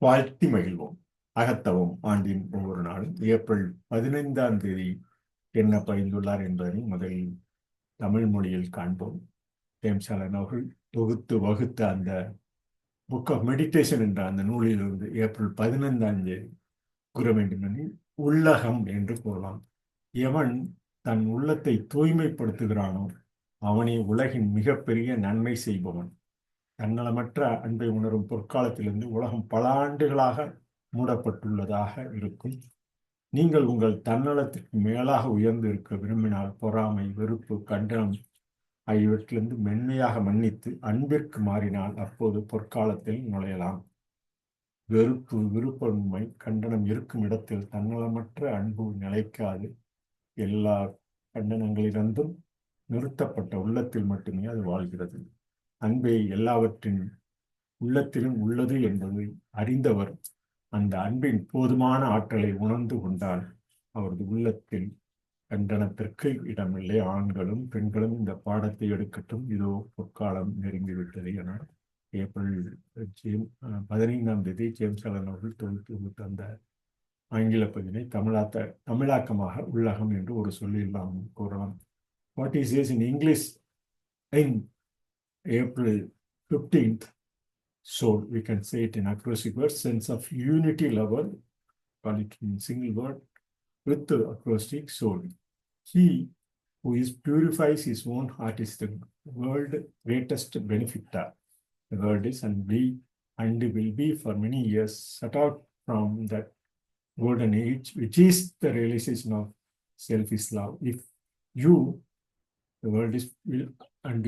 வாழ்த்தி மகிழ்வோம். அகத்தவம் ஆண்டின் ஒவ்வொரு நாளும் ஏப்ரல் 15ஆம் தேதி என்ன பகிர்ந்துள்ளார் என்பதை முதலில் தமிழ் மொழியில் காண்போம். ஜேம்ஸ் அலன் அவர்கள் தொகுத்து வகுத்த அந்த புக் ஆஃப் மெடிடேஷன் என்ற அந்த நூலிலிருந்து ஏப்ரல் 15ஆம் தேதி கூற வேண்டுமெனில், உள்ளகம் என்று கூறலாம். எவன் தன் உள்ளத்தை தூய்மைப்படுத்துகிறானோ அவனே உலகின் மிகப்பெரிய நன்மை செய்பவன். தன்னலமற்ற அன்பை உணரும் பொற்காலத்திலிருந்து உலகம் பல ஆண்டுகளாக மூடப்பட்டுள்ளதாக இருக்கும். நீங்கள் உங்கள் தன்னலத்திற்கு மேலாக உயர்ந்து இருக்க விரும்பினால் பொறாமை, வெறுப்பு, கண்டனம் ஆகியவற்றிலிருந்து மென்மையாக மன்னித்து அன்பிற்கு மாறினால் அப்போது பொற்காலத்தில் நுழையலாம். வெறுப்பு, விருப்பமின்மை, கண்டனம் இருக்கும் இடத்தில் தன்னலமற்ற அன்பு நிலைக்காது. எல்லா கண்டனங்களிலிருந்தும் நிறுத்தப்பட்ட உள்ளத்தில் மட்டுமே அது வாழ்கிறது. அன்பை எல்லாவற்றின் உள்ளத்திலும் உள்ளது என்பதை அறிந்தவர் அந்த அன்பின் போதுமான ஆற்றலை உணர்ந்து கொண்டால் அவரது உள்ளத்தில் கண்டனத்திற்கு இடமில்லை. ஆண்களும் பெண்களும் இந்த பாடத்தை எடுக்கட்டும். இதோ பொற்காலம் நெருங்கிவிட்டது என ஏப்ரல் 15ஆம் தேதி ஜேம்ஸ் அலன் அவர்கள் தொகுத்து அந்த ஆங்கில பதினை தமிழாக்கமாக உள்ளகம் என்று ஒரு சொல்லில் நாம் கூறலாம். What is is in English in April 15th soul, we can say it in acrostic words, sense of unity lover, call it in single word with the acrostic soul. He who is purifies his own heart is the world greatest benefactor. The world is and will be for many years shut out from that golden age, which is the realization of self is love. If you The world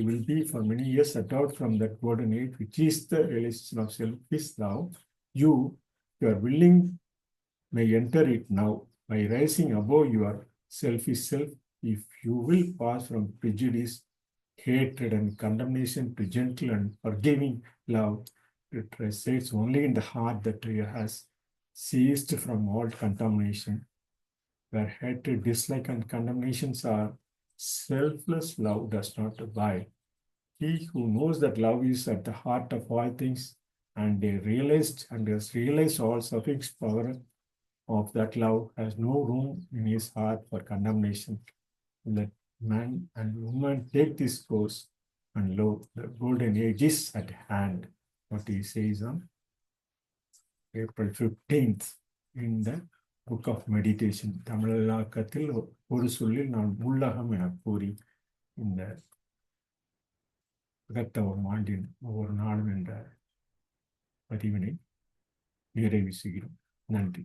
will be for many years shut out from that golden age, which is the realization of self is love. You are willing, may enter it now by rising above your selfish self. If you will pass from prejudice, hatred, and condemnation to gentle and forgiving love, it resides only in the heart that has ceased from all contamination, where hatred, dislike, and condemnations are. Selfless love does not abide. He who knows that love is at the heart of all things and has realized all sufficient power of that love has no room in his heart for condemnation. Let man and woman take this course, and lo, the golden age is at hand. What he says on April 15th in the book of meditation. தமிழாக்கத்தில் ஒரு சொல்லில் நான் உள்ளகம் என கூறி இந்த அகத்தவம் ஆண்டின் ஒவ்வொரு நாளும் என்ற பதிவினை நிறைவு செய்கிறோம். நன்றி.